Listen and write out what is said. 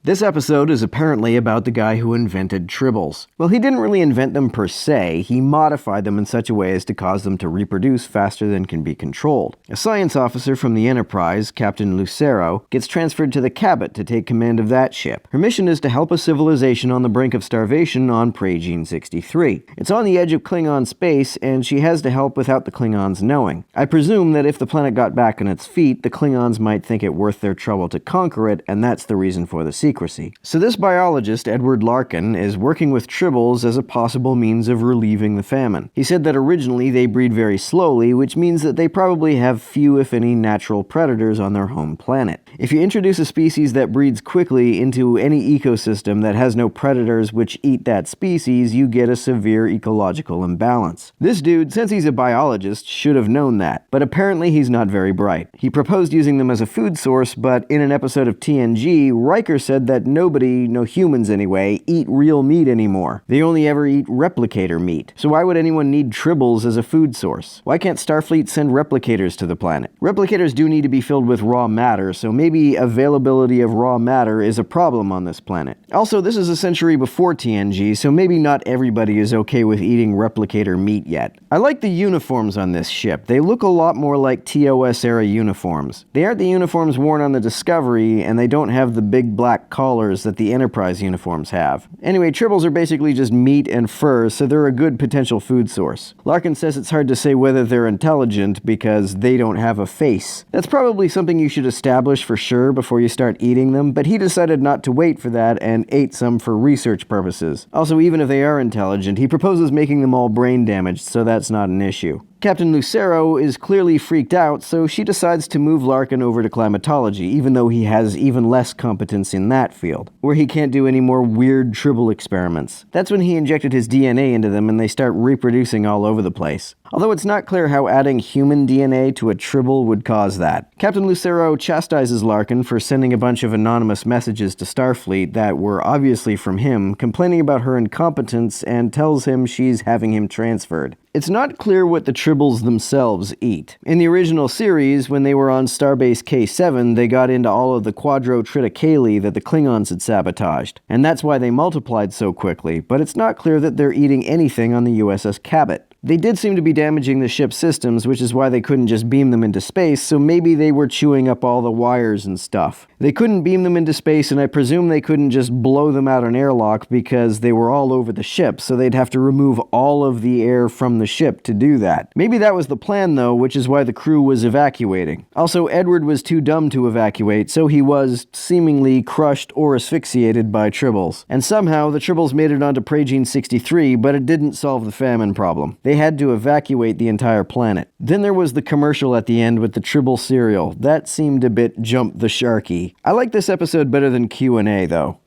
This episode is apparently about the guy who invented tribbles. Well, he didn't really invent them per se, he modified them in such a way as to cause them to reproduce faster than can be controlled. A science officer from the Enterprise, Captain Lucero, gets transferred to the Cabot to take command of that ship. Her mission is to help a civilization on the brink of starvation on Praegene 63. It's on the edge of Klingon space, and she has to help without the Klingons knowing. I presume that if the planet got back on its feet, the Klingons might think it worth their trouble to conquer it, and that's the reason for the secrecy. So this biologist, Edward Larkin, is working with tribbles as a possible means of relieving the famine. He said that originally they breed very slowly, which means that they probably have few, if any, natural predators on their home planet. If you introduce a species that breeds quickly into any ecosystem that has no predators which eat that species, you get a severe ecological imbalance. This dude, since he's a biologist, should have known that, but apparently he's not very bright. He proposed using them as a food source, but in an episode of TNG, Riker said that nobody, no humans anyway, eat real meat anymore. They only ever eat replicator meat. So why would anyone need tribbles as a food source? Why can't Starfleet send replicators to the planet? Replicators do need to be filled with raw matter, so maybe availability of raw matter is a problem on this planet. Also, this is a century before TNG, so maybe not everybody is okay with eating replicator meat yet. I like the uniforms on this ship. They look a lot more like TOS-era uniforms. They aren't the uniforms worn on the Discovery, and they don't have the big black collars that the Enterprise uniforms have. Anyway, tribbles are basically just meat and fur, so they're a good potential food source. Larkin says it's hard to say whether they're intelligent because they don't have a face. That's probably something you should establish for sure before you start eating them, but he decided not to wait for that and ate some for research purposes. Also, even if they are intelligent, he proposes making them all brain damaged, so that's not an issue. Captain Lucero is clearly freaked out, so she decides to move Larkin over to climatology, even though he has even less competence in that field, where he can't do any more weird tribble experiments. That's when he injected his DNA into them and they start reproducing all over the place. Although it's not clear how adding human DNA to a tribble would cause that. Captain Lucero chastises Larkin for sending a bunch of anonymous messages to Starfleet that were obviously from him, complaining about her incompetence, and tells him she's having him transferred. It's not clear what the tribbles themselves eat. In the original series, when they were on Starbase K7, they got into all of the quadrotriticale that the Klingons had sabotaged, and that's why they multiplied so quickly, but it's not clear that they're eating anything on the USS Cabot. They did seem to be damaging the ship's systems, which is why they couldn't just beam them into space, so maybe they were chewing up all the wires and stuff. They couldn't beam them into space, and I presume they couldn't just blow them out an airlock because they were all over the ship, so they'd have to remove all of the air from the ship to do that. Maybe that was the plan though, which is why the crew was evacuating. Also, Edward was too dumb to evacuate, so he was seemingly crushed or asphyxiated by tribbles. And somehow, the tribbles made it onto Praegene 63, but it didn't solve the famine problem. They had to evacuate the entire planet. Then there was the commercial at the end with the tribble cereal. That seemed a bit jump the sharky. I like this episode better than Q&A though.